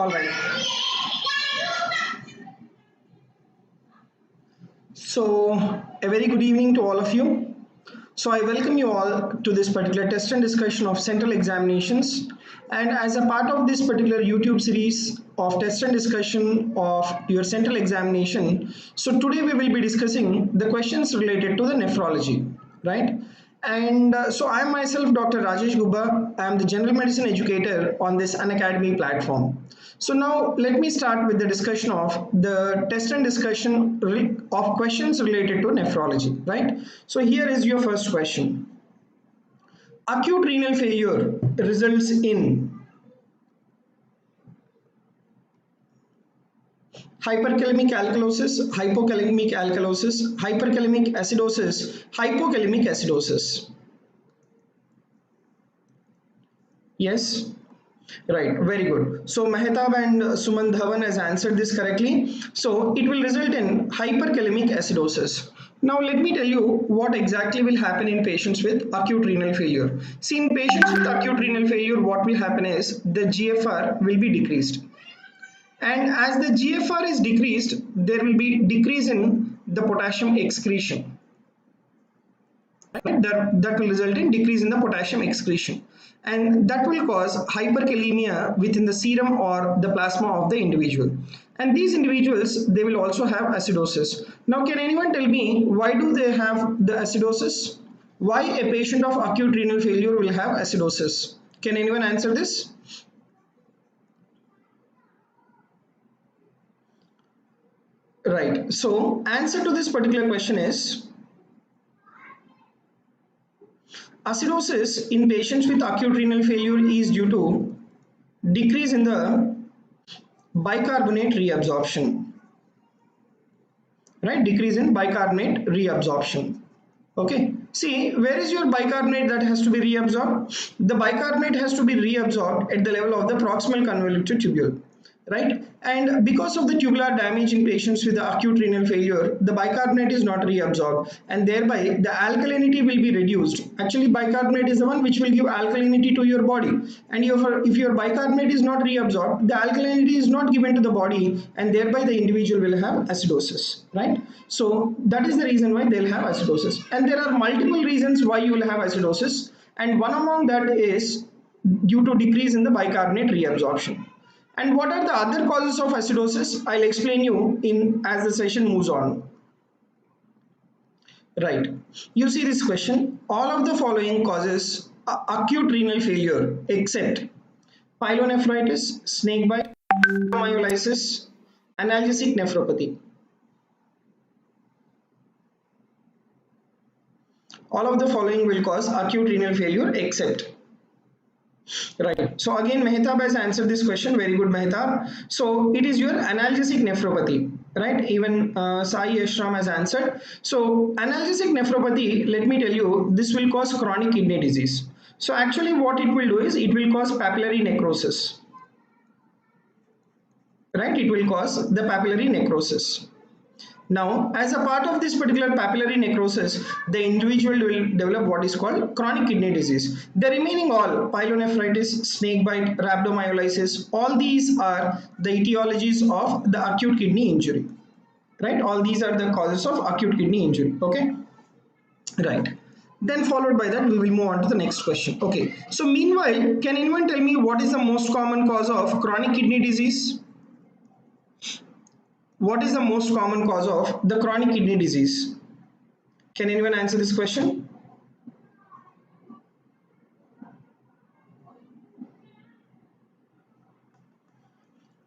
All right. So, a very good evening to all of you. So, I welcome you all to this particular test and discussion of central examinations. And as a part of this particular YouTube series of test and discussion of your central examination, so today we will be discussing the questions related to the nephrology, right? And so I am myself Dr. Rajesh Gubba. I am the general medicine educator on this Unacademy platform. So now let me start with the discussion of the test and discussion of questions related to nephrology, right? So here is your first question. Acute renal failure results in hyperkalemic alkalosis, hypokalemic alkalosis, hyperkalemic acidosis, hypokalemic acidosis. Yes, right, very good. So Mehtab and Suman Dhawan has answered this correctly. So it will result in hyperkalemic acidosis. Now let me tell you what exactly will happen in patients with acute renal failure. See, in patients with acute renal failure, what will happen is the GFR will be decreased. And as the GFR is decreased, there will be decrease in the potassium excretion. Right? That will result in decrease in the potassium excretion. And that will cause hyperkalemia within the serum or the plasma of the individual. And these individuals, they will also have acidosis. Now, can anyone tell me why do they have the acidosis? Why a patient of acute renal failure will have acidosis? Can anyone answer this? Right. So, answer to this particular question is acidosis in patients with acute renal failure is due to decrease in the bicarbonate reabsorption. Right? Decrease in bicarbonate reabsorption. Okay. See, where is your bicarbonate that has to be reabsorbed? The bicarbonate has to be reabsorbed at the level of the proximal convoluted tubule. Right, and because of the tubular damage in patients with the acute renal failure, the bicarbonate is not reabsorbed, and thereby the alkalinity will be reduced. Actually, bicarbonate is the one which will give alkalinity to your body, and if your bicarbonate is not reabsorbed, the alkalinity is not given to the body, and thereby the individual will have acidosis. Right, so that is the reason why they'll have acidosis, and there are multiple reasons why you will have acidosis, and one among that is due to decrease in the bicarbonate reabsorption. And what are the other causes of acidosis? I'll explain you as the session moves on. Right. You see this question. All of the following causes acute renal failure except pyelonephritis, snakebite, rhabdomyolysis, analgesic nephropathy. All of the following will cause acute renal failure except. Right. So again, Mehtab has answered this question. Very good, Mehtab. So it is your analgesic nephropathy, right? Even Sai Ashram has answered. So analgesic nephropathy, let me tell you, this will cause chronic kidney disease. So actually what it will do is it will cause papillary necrosis. Right? It will cause the papillary necrosis. Now, as a part of this particular papillary necrosis, the individual will develop what is called chronic kidney disease. The remaining all, pyelonephritis, snakebite, rhabdomyolysis, all these are the etiologies of the acute kidney injury. Right? All these are the causes of acute kidney injury. Okay? Right. Then followed by that, we will move on to the next question. Okay. So meanwhile, can anyone tell me what is the most common cause of chronic kidney disease? What is the most common cause of the chronic kidney disease? Can anyone answer this question?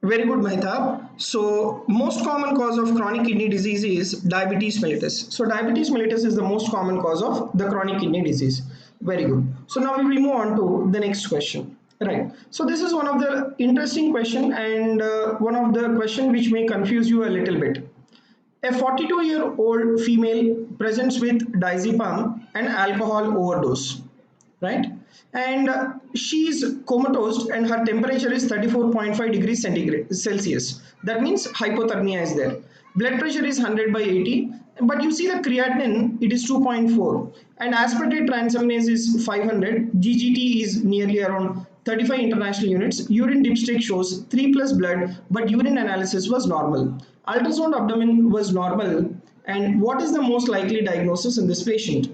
Very good, Mehtab. So, most common cause of chronic kidney disease is diabetes mellitus. So, diabetes mellitus is the most common cause of the chronic kidney disease. Very good. So, now we will move on to the next question. Right. So this is one of the interesting question and one of the question which may confuse you a little bit. A 42-year-old female presents with diazepam and alcohol overdose, right? And she is comatose and her temperature is 34.5 degrees Celsius. That means hypothermia is there. Blood pressure is 100 by 80, but you see the creatinine, it is 2.4 and aspartate transaminase is 500, GGT is nearly around 35 international units. Urine dipstick shows 3 plus blood, but urine analysis was normal. Ultrasound abdomen was normal. And what is the most likely diagnosis in this patient?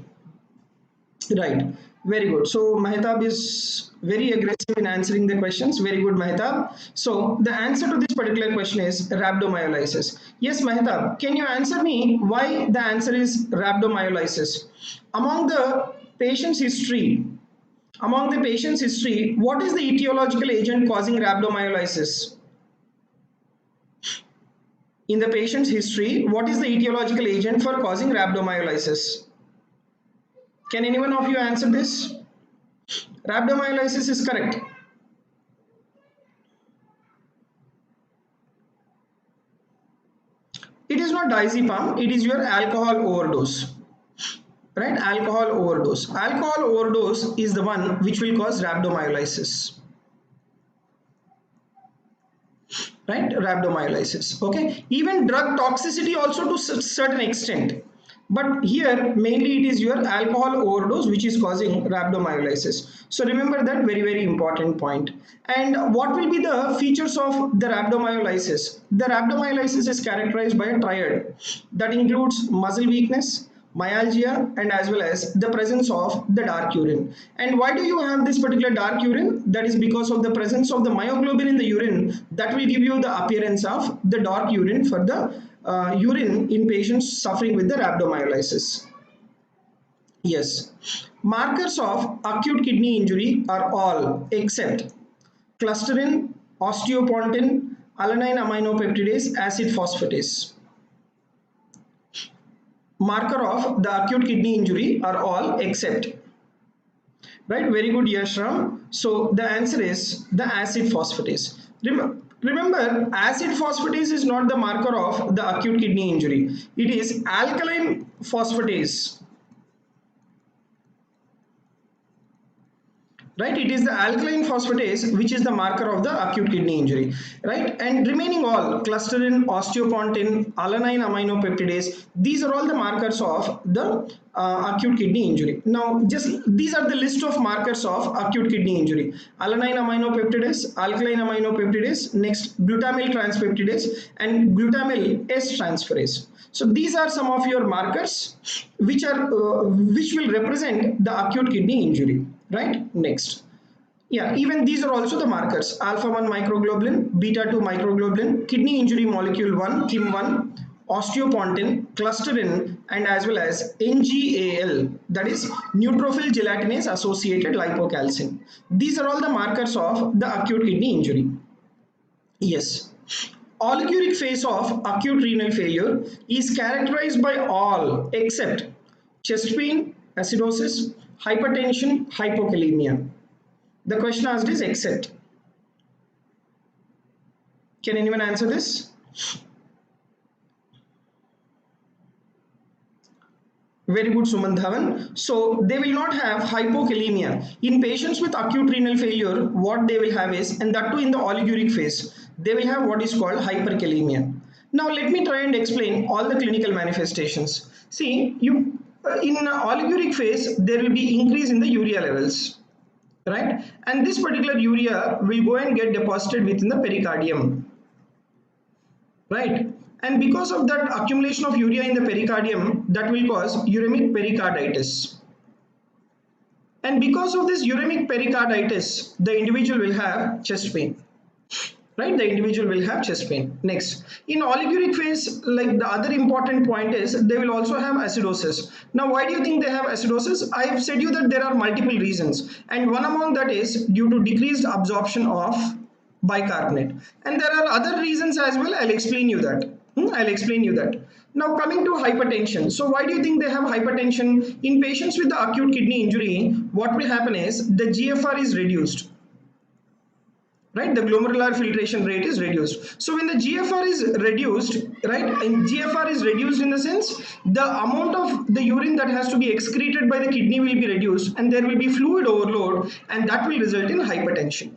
Right, very good. So Mahtab is very aggressive in answering the questions. Very good, Mahtab. So the answer to this particular question is rhabdomyolysis. Yes, Mahtab, can you answer me why the answer is rhabdomyolysis? Among the patient's history, what is the etiological agent causing rhabdomyolysis? In the patient's history, what is the etiological agent for causing rhabdomyolysis? Can anyone of you answer this? Rhabdomyolysis is correct. It is not diazepam, it is your alcohol overdose. Right? Alcohol overdose. Alcohol overdose is the one which will cause rhabdomyolysis. Right? Rhabdomyolysis. Okay. Even drug toxicity also to a certain extent. But here mainly it is your alcohol overdose which is causing rhabdomyolysis. So remember that very important point. And what will be the features of the rhabdomyolysis? The rhabdomyolysis is characterized by a triad that includes muscle weakness, myalgia, and as well as the presence of the dark urine. And why do you have this particular dark urine? That is because of the presence of the myoglobin in the urine that will give you the appearance of the dark urine for the urine in patients suffering with the rhabdomyolysis. Yes, markers of acute kidney injury are all except clusterin, osteopontin, alanine aminopeptidase, acid phosphatase. Marker of the acute kidney injury are all except. Right, very good, Yashram. So the answer is the acid phosphatase. Remember, acid phosphatase is not the marker of the acute kidney injury. It is alkaline phosphatase. Right, it is the alkaline phosphatase which is the marker of the acute kidney injury. Right, and remaining all clusterin, osteopontin, alanine aminopeptidase, these are all the markers of the acute kidney injury. Now just these are the list of markers of acute kidney injury: alanine aminopeptidase, alkaline aminopeptidase, next glutamyl transpeptidase, and glutamyl S transferase. So these are some of your markers which will represent the acute kidney injury. Right, next. Yeah, even these are also the markers: alpha 1 microglobulin, beta 2 microglobulin, kidney injury molecule 1, KIM1, osteopontin, clusterin, and as well as NGAL, that is neutrophil gelatinase associated lipocalcin. These are all the markers of the acute kidney injury. Yes. Oliguric phase of acute renal failure is characterized by all except chest pain, acidosis, hypertension, hypokalemia. The question asked is except. Can anyone answer this? Very good, Suman Dhawan. So they will not have hypokalemia. In patients with acute renal failure, what they will have is, and that too in the oliguric phase, they will have what is called hyperkalemia. Now let me try and explain all the clinical manifestations. See, in oliguric phase, there will be increase in the urea levels, right? And this particular urea will go and get deposited within the pericardium, right? And because of that accumulation of urea in the pericardium, that will cause uremic pericarditis. And because of this uremic pericarditis, the individual will have chest pain. Right, the individual will have chest pain. Next, in oliguric phase, like the other important point is they will also have acidosis. Now, why do you think they have acidosis? I have said you that there are multiple reasons, and one among that is due to decreased absorption of bicarbonate. And there are other reasons as well. I'll explain you that. Now coming to hypertension. So why do you think they have hypertension? In patients with the acute kidney injury, what will happen is the GFR is reduced. Right, the glomerular filtration rate is reduced. So when the GFR is reduced, right, and GFR is reduced in the sense the amount of the urine that has to be excreted by the kidney will be reduced, and there will be fluid overload, and that will result in hypertension.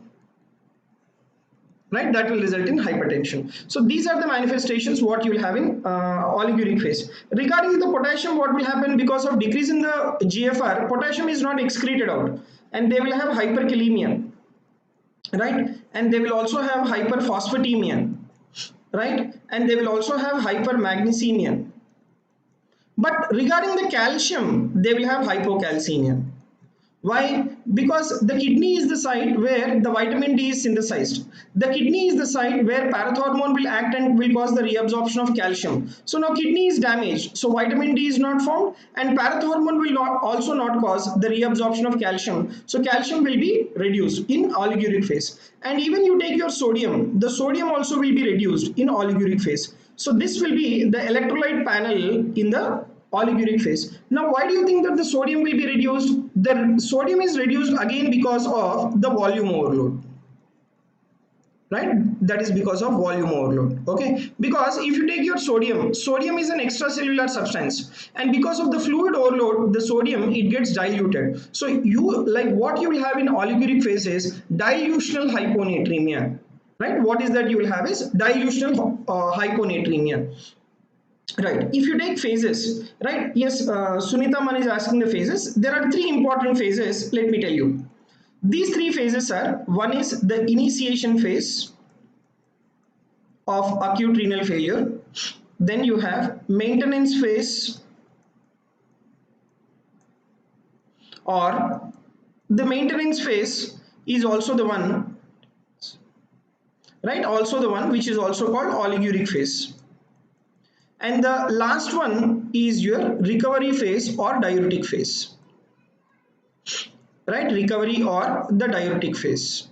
Right, that will result in hypertension. So these are the manifestations what you will have in oliguric phase. Regarding the potassium, what will happen? Because of decrease in the GFR, potassium is not excreted out, and they will have hyperkalemia. right? And they will also have hyperphosphatemia, right? And they will also have hypermagnesemia. But regarding the calcium, they will have hypocalcemia. Why? Because the kidney is the site where the vitamin D is synthesized. The kidney is the site where parathormone will act and will cause the reabsorption of calcium. So now kidney is damaged. So vitamin D is not formed and parathormone will not also not cause the reabsorption of calcium. So calcium will be reduced in oliguric phase. And even you take your sodium, the sodium also will be reduced in oliguric phase. So this will be the electrolyte panel in the oliguric phase. Now, why do you think that the sodium will be reduced? The sodium is reduced again because of the volume overload, right? That is because of volume overload. Okay, because if you take your sodium, sodium is an extracellular substance, and because of the fluid overload, the sodium it gets diluted. So you like what you will have in oliguric phase is dilutional hyponatremia, right? What is that you will have is dilutional hyponatremia. Right. If you take phases, right? Yes, Sunita Man is asking the phases. There are three important phases. Let me tell you. These three phases are: one is the initiation phase of acute renal failure. Then you have maintenance phase, or the maintenance phase is also the one, right? Also the one which is also called oliguric phase. And the last one is your recovery phase or diuretic phase, right? Recovery or the diuretic phase.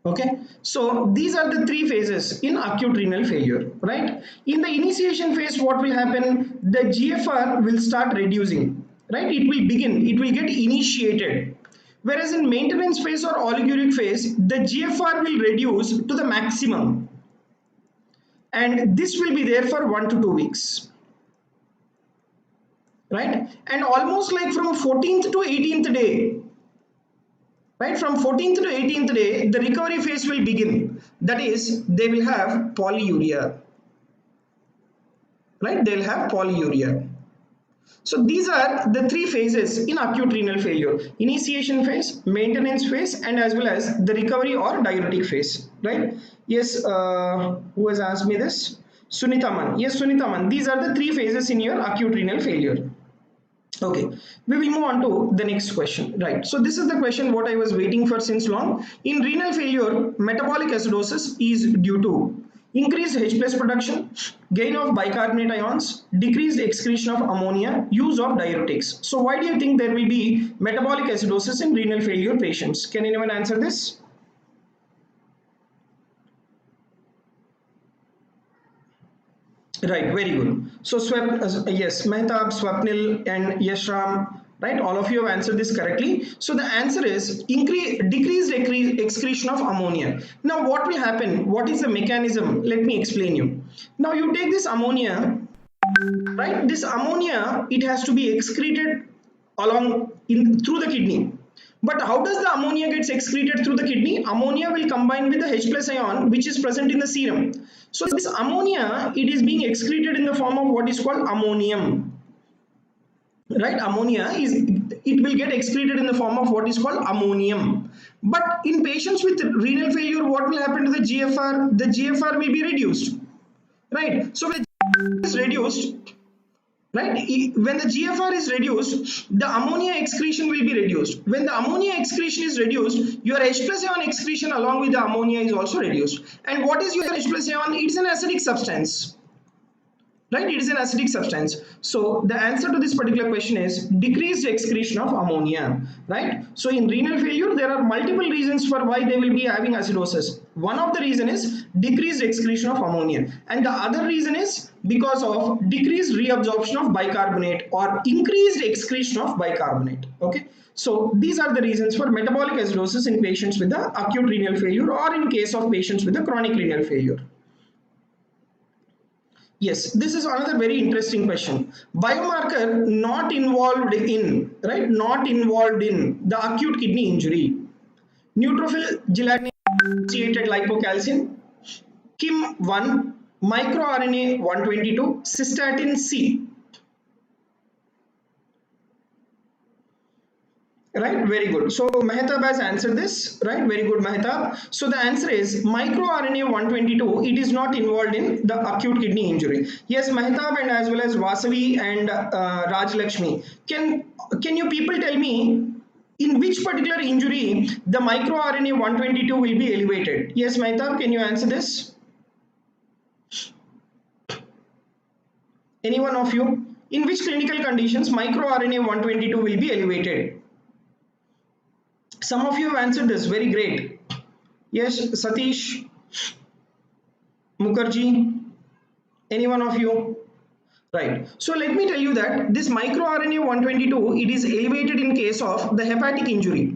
Okay, so these are the three phases in acute renal failure, right? In the initiation phase, what will happen? The GFR will start reducing, right? It will begin, it will get initiated. Whereas in maintenance phase or oliguric phase, the GFR will reduce to the maximum, and this will be there for 1 to 2 weeks, right? And almost like from 14th to 18th day, right, from 14th to 18th day, the recovery phase will begin. That is, they will have polyuria, right? They'll have polyuria. So these are the three phases in acute renal failure: initiation phase, maintenance phase, and as well as the recovery or diuretic phase, right? Yes, who has asked me this? Sunita Man. Yes, Sunita Man. These are the three phases in your acute renal failure. Okay, we will move on to the next question, right? So this is the question what I was waiting for since long. In renal failure, metabolic acidosis is due to increased H plus production, gain of bicarbonate ions, decreased excretion of ammonia, use of diuretics. So why do you think there will be metabolic acidosis in renal failure patients? Can anyone answer this? Right, very good. So, yes, Mehtab, Swapnil, and Yashram, right? All of you have answered this correctly. So, the answer is decreased excretion of ammonia. Now, what will happen? What is the mechanism? Let me explain you. Now, you take this ammonia, right? This ammonia, it has to be excreted along in through the kidney. But how does the ammonia gets excreted through the kidney? Ammonia will combine with the H plus ion which is present in the serum. So this ammonia, it is being excreted in the form of what is called ammonium, right? Ammonia is, it will get excreted in the form of what is called ammonium. But in patients with renal failure, what will happen to the GFR? The GFR will be reduced, right? So when is reduced, right, when the GFR is reduced, the ammonia excretion will be reduced. When the ammonia excretion is reduced, your H plus ion excretion along with the ammonia is also reduced. And what is your H plus ion? It's an acidic substance, right? It is an acidic substance. So the answer to this particular question is decreased excretion of ammonia, right? So in renal failure, there are multiple reasons for why they will be having acidosis. One of the reason is decreased excretion of ammonia, and the other reason is because of decreased reabsorption of bicarbonate or increased excretion of bicarbonate. Okay, so these are the reasons for metabolic acidosis in patients with the acute renal failure or in case of patients with the chronic renal failure. Yes, this is another very interesting question. Biomarker not involved in, right? Not involved in the acute kidney injury. Neutrophil gelatin associated lipocalcin, KIM1, microRNA 122, cystatin C. Right, very good. So Mehtab has answered this, right? Very good, Mehtab. So the answer is microRNA 122. It is not involved in the acute kidney injury. Yes, Mehtab and as well as Vasavi and Raj Lakshmi. Can you people tell me in which particular injury the microRNA 122 will be elevated? Yes, Mehtab, can you answer this? Any one of you? In which clinical conditions microRNA 122 will be elevated? Some of you have answered this, very great. Yes, Satish, Mukherjee, any one of you? Right. So let me tell you that this microRNA 122, it is elevated in case of the hepatic injury,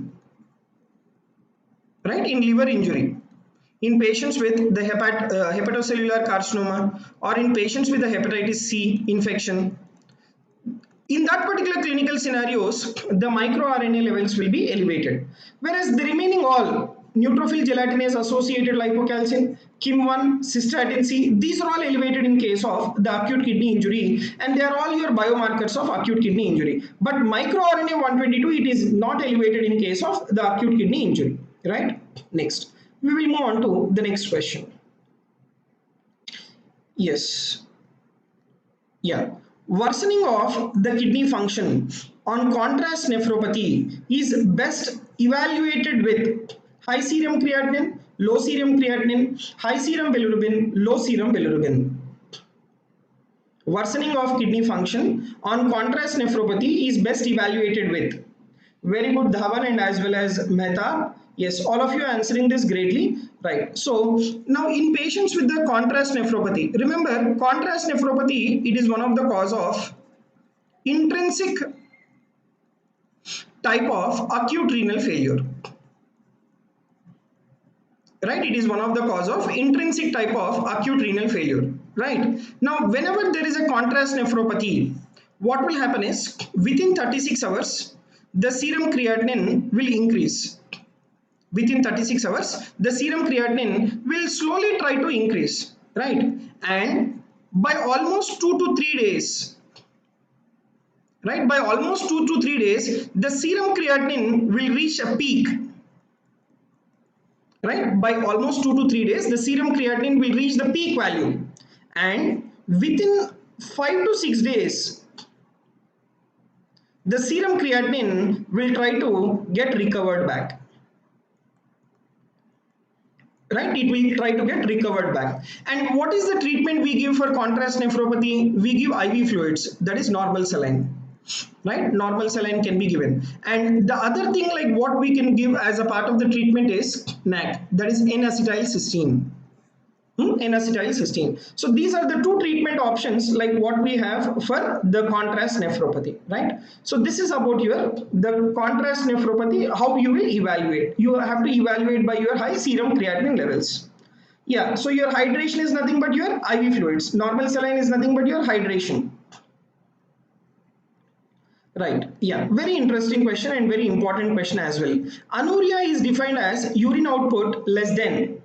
right? In liver injury, in patients with the hepatocellular carcinoma, or in patients with the hepatitis C infection. In that particular clinical scenarios, the microRNA levels will be elevated, whereas the remaining all neutrophil gelatinase associated lipocalcin, KIM1, cystatin C, these are all elevated in case of the acute kidney injury, and they are all your biomarkers of acute kidney injury. But microRNA 122, it is not elevated in case of the acute kidney injury, right? Next, we will move on to the next question. Yes. Yeah. Worsening of the kidney function on contrast nephropathy is best evaluated with high serum creatinine, low serum creatinine, high serum bilirubin, low serum bilirubin. Worsening of kidney function on contrast nephropathy is best evaluated with. Very good, Dhawan and as well as Mehta. Yes, all of you are answering this greatly. Right. So now in patients with the contrast nephropathy, remember contrast nephropathy, it is one of the cause of intrinsic type of acute renal failure. Right. It is one of the cause of intrinsic type of acute renal failure. Right. Now whenever there is a contrast nephropathy, what will happen is within 36 hours, the serum creatinine will increase. Within 36 hours, the serum creatinine will slowly try to increase, right? And by almost 2 to 3 days, right? By almost 2 to 3 days, the serum creatinine will reach a peak, right? By almost 2 to 3 days, the serum creatinine will reach the peak value. And within 5 to 6 days, the serum creatinine will try to get recovered back. Right, it will try to get recovered back. And what is the treatment we give for contrast nephropathy? We give IV fluids, that is normal saline. Right, normal saline can be given. And the other thing like what we can give as a part of the treatment is NAC, that is N-acetylcysteine. N-acetylcysteine. So these are the two treatment options like what we have for the contrast nephropathy, right? So this is about the contrast nephropathy, how you will evaluate. You have to evaluate by your high serum creatinine levels. Yeah, so your hydration is nothing but your IV fluids. Normal saline is nothing but your hydration. Right, yeah, very interesting question and very important question as well. Anuria is defined as urine output less than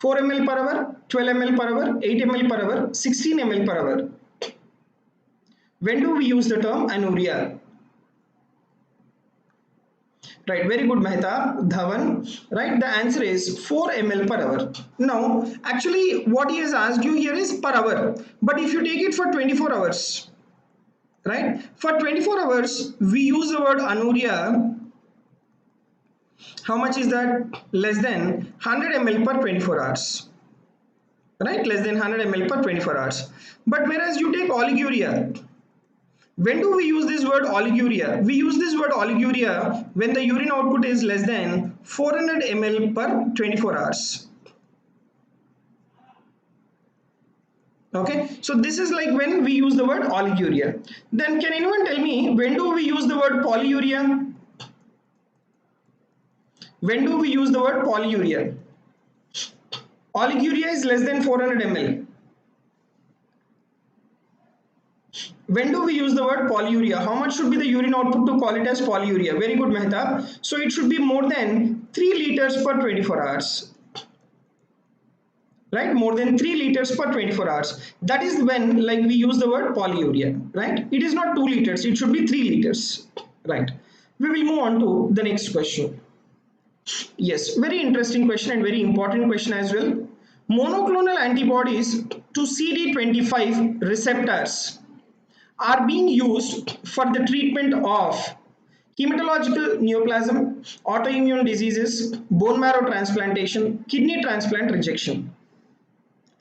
4 ml per hour, 12 ml per hour, 8 ml per hour, 16 ml per hour. When do we use the term anuria? Right, very good, Mehta, Dhawan. Right, the answer is 4 ml per hour. Now, actually, what he has asked you here is per hour. But if you take it for 24 hours, right, for 24 hours, we use the word anuria. How much is that? Less than 100 ml per 24 hours. Right? Less than 100 ml per 24 hours. But whereas you take oliguria, when do we use this word oliguria? We use this word oliguria when the urine output is less than 400 ml per 24 hours. Okay, so this is like when we use the word oliguria. Then can anyone tell me when do we use the word polyuria? When do we use the word polyuria? Oliguria is less than 400 ml. When do we use the word polyuria? How much should be the urine output to call it as polyuria? Very good, Mehta. So it should be more than 3 liters per 24 hours. Right? More than 3 liters per 24 hours. That is when like we use the word polyuria. Right? It is not 2 liters. It should be 3 liters. Right? We will move on to the next question. Yes, very interesting question and very important question as well. Monoclonal antibodies to CD25 receptors are being used for the treatment of hematological neoplasm, autoimmune diseases, bone marrow transplantation, kidney transplant rejection.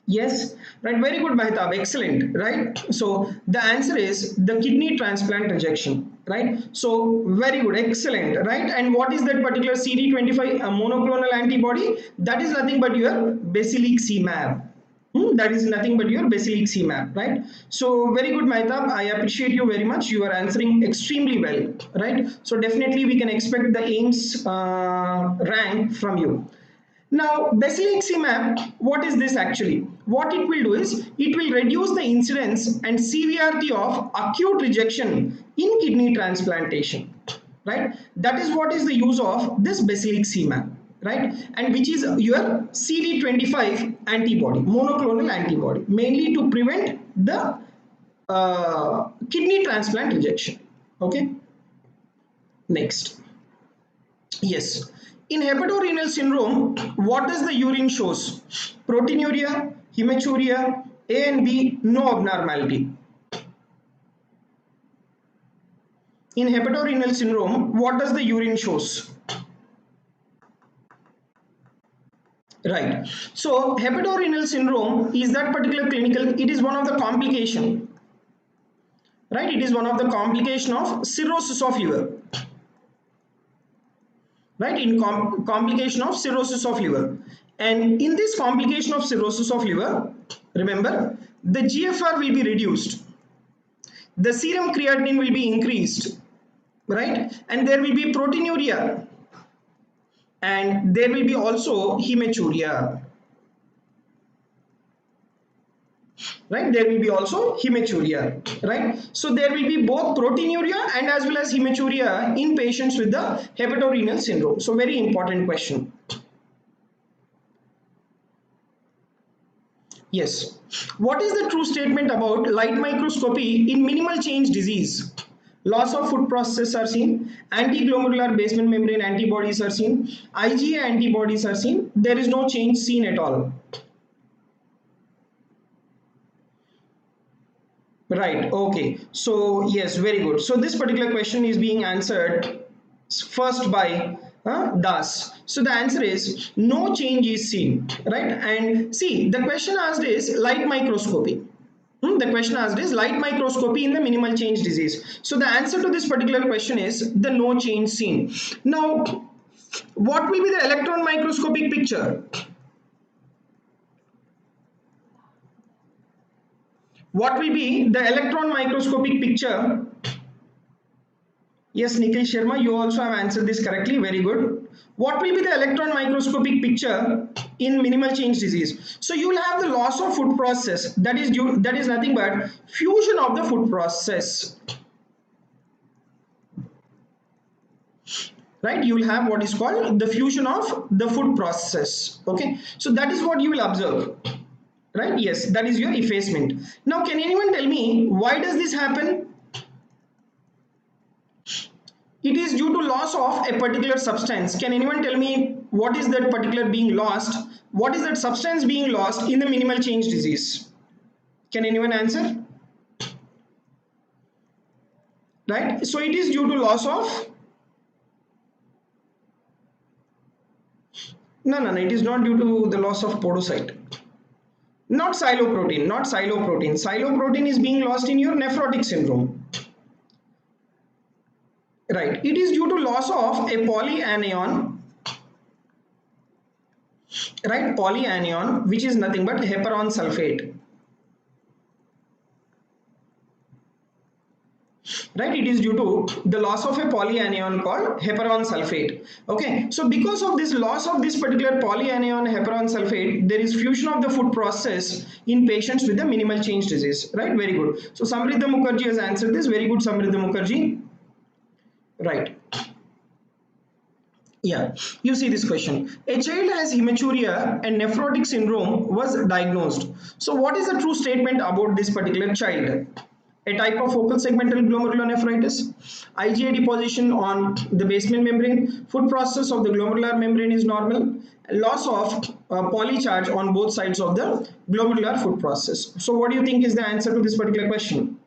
Yes, right. Very good, Mahitab. Excellent. Right. So the answer is the kidney transplant rejection. Right. So very good. Excellent. Right. And what is that particular CD25 monoclonal antibody? That is nothing but your Bacillus C-mab. That is nothing but your Bacillus C-mab. Right. So very good, Mahitab. I appreciate you very much. You are answering extremely well. Right. So definitely we can expect the AIMS rank from you. Now, basiliximab, what is this actually? What it will do is, it will reduce the incidence and severity of acute rejection in kidney transplantation, right? That is what is the use of this basiliximab, right? And which is your CD25 antibody, monoclonal antibody, mainly to prevent the kidney transplant rejection, okay? Next. Yes. In hepatorenal syndrome, what does the urine shows? Proteinuria, hematuria, A and B, no abnormality. In hepatorenal syndrome, what does the urine shows? Right. So, hepatorenal syndrome is that particular clinical, it is one of the complication. Right. It is one of the complication of cirrhosis of liver. Right, in complication of cirrhosis of liver, and in this complication of cirrhosis of liver, remember, the GFR will be reduced, the serum creatinine will be increased, right, and there will be proteinuria, and there will be also hematuria, right? There will be also hematuria, right? So there will be both proteinuria and as well as hematuria in patients with the hepatorenal syndrome. So very important question. Yes. What is the true statement about light microscopy in minimal change disease? Loss of food processes are seen, anti-glomerular basement membrane antibodies are seen, IgA antibodies are seen, there is no change seen at all. Right, okay. So yes, very good. So this particular question is being answered first by Das. So the answer is no change is seen, right? And see, the question asked is light microscopy. The question asked is light microscopy in the minimal change disease. So the answer to this particular question is the no change seen. Now, what will be the electron microscopic picture? What will be the electron microscopic picture? Yes, Nikhil Sharma, you also have answered this correctly. Very good. What will be the electron microscopic picture in minimal change disease? So you will have the loss of food process. That is nothing but fusion of the food process. Right? You will have what is called the fusion of the food process. Okay. So that is what you will observe. Right? Yes, that is your effacement. Now, can anyone tell me why does this happen? It is due to loss of a particular substance. Can anyone tell me what is that particular being lost? What is that substance being lost in the minimal change disease? Can anyone answer? Right? So it is due to loss of... No, it is not due to the loss of podocyte. Not siloprotein, not siloprotein. Siloprotein is being lost in your nephrotic syndrome. Right, it is due to loss of a polyanion, right, polyanion, which is nothing but heparon sulfate. Right, it is due to the loss of a polyanion called heparon sulfate. Okay, so because of this loss of this particular polyanion heparon sulfate, there is fusion of the food process in patients with the minimal change disease. Right, very good. So Samriddha Mukherjee has answered this. Very good, Samriddha Mukherjee. Right. Yeah, you see this question. A child has hematuria and nephrotic syndrome was diagnosed. So what is the true statement about this particular child? a type of focal segmental glomerulonephritis. IgA deposition on the basement membrane. Food process of the glomerular membrane is normal. Loss of polycharge on both sides of the glomerular food process. So what do you think is the answer to this particular question?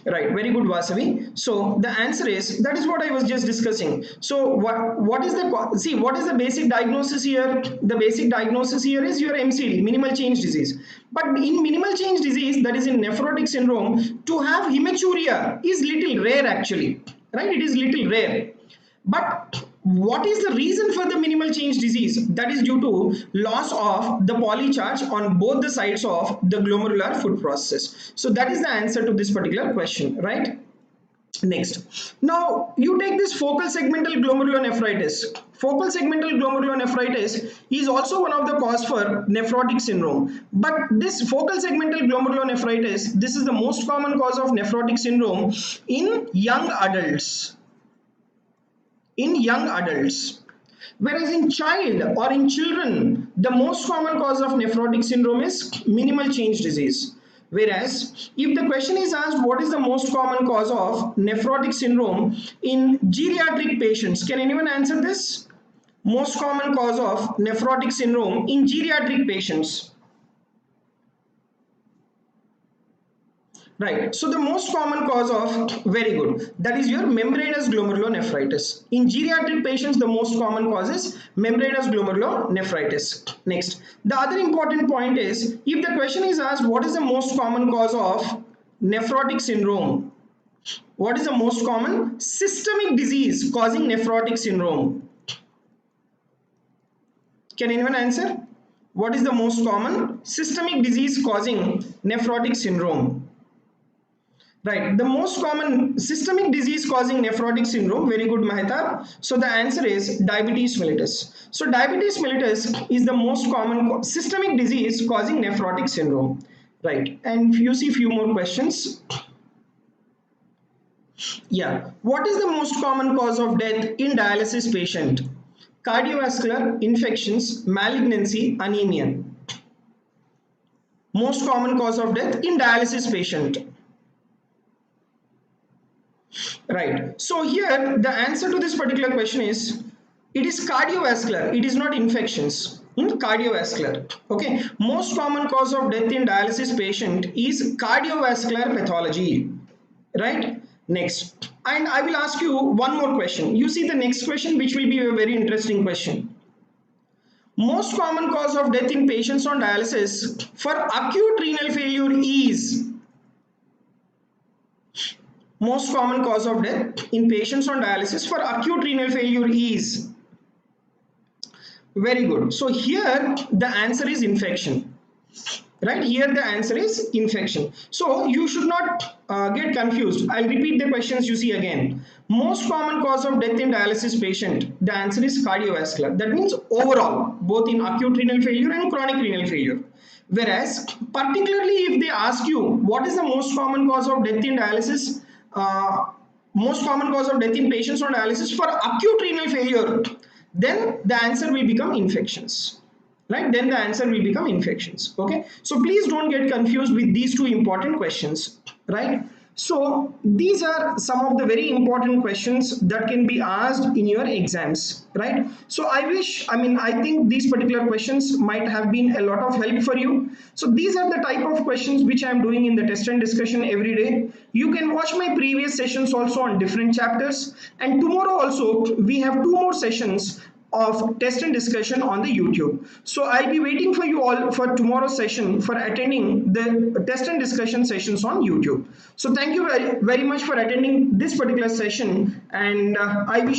Right, very good, Vasavi. So the answer is, that is what I was just discussing. So what is the basic diagnosis here? The basic diagnosis here is your MCD, minimal change disease. But in minimal change disease, that is in nephrotic syndrome, to have hematuria is little rare actually, right? It is little rare. But what is the reason for the minimal change disease? That is due to loss of the polycharge on both the sides of the glomerular food process. So that is the answer to this particular question, right? Next, now you take this focal segmental glomerulonephritis. Focal segmental glomerulonephritis is also one of the cause for nephrotic syndrome. But this focal segmental glomerulonephritis, this is the most common cause of nephrotic syndrome in young adults. Whereas in child or in children, the most common cause of nephrotic syndrome is minimal change disease. Whereas if the question is asked what is the most common cause of nephrotic syndrome in geriatric patients, can anyone answer this? Most common cause of nephrotic syndrome in geriatric patients. Right, so the most common cause of, very good, that is your membranous glomerulonephritis. In geriatric patients, the most common cause is membranous glomerulonephritis. Next, the other important point is, if the question is asked what is the most common cause of nephrotic syndrome, what is the most common systemic disease causing nephrotic syndrome? Can anyone answer? What is the most common systemic disease causing nephrotic syndrome? Right, the most common systemic disease causing nephrotic syndrome, very good Maheta. So the answer is diabetes mellitus. So diabetes mellitus is the most common systemic disease causing nephrotic syndrome. Right, and you see few more questions. Yeah, what is the most common cause of death in dialysis patient? Cardiovascular, infections, malignancy, anemia. Most common cause of death in dialysis patient. Right, so here the answer to this particular question is, it is cardiovascular, it is not infections. Cardiovascular. Okay, most common cause of death in dialysis patient is cardiovascular pathology. Right, next, and I will ask you one more question. You see the next question, which will be a very interesting question. Most common cause of death in patients on dialysis for acute renal failure is, most common cause of death in patients on dialysis for acute renal failure is, very good. So here the answer is infection. Right, here the answer is infection. So you should not get confused. I'll repeat the questions you see again. Most common cause of death in dialysis patient, the answer is cardiovascular. That means overall, both in acute renal failure and chronic renal failure. Whereas particularly if they ask you what is the most common cause of death in dialysis, most common cause of death in patients on dialysis for acute renal failure, then the answer will become infections. Right, then the answer will become infections. Okay, so please don't get confused with these two important questions. Right, so these are some of the very important questions that can be asked in your exams. Right, so I think these particular questions might have been a lot of help for you. So these are the type of questions which I am doing in the test and discussion every day. You can watch my previous sessions also on different chapters, and tomorrow also we have 2 more sessions of test and discussion on the YouTube. So I'll be waiting for you all for tomorrow's session for attending the test and discussion sessions on YouTube. So thank you very much for attending this particular session, and I wish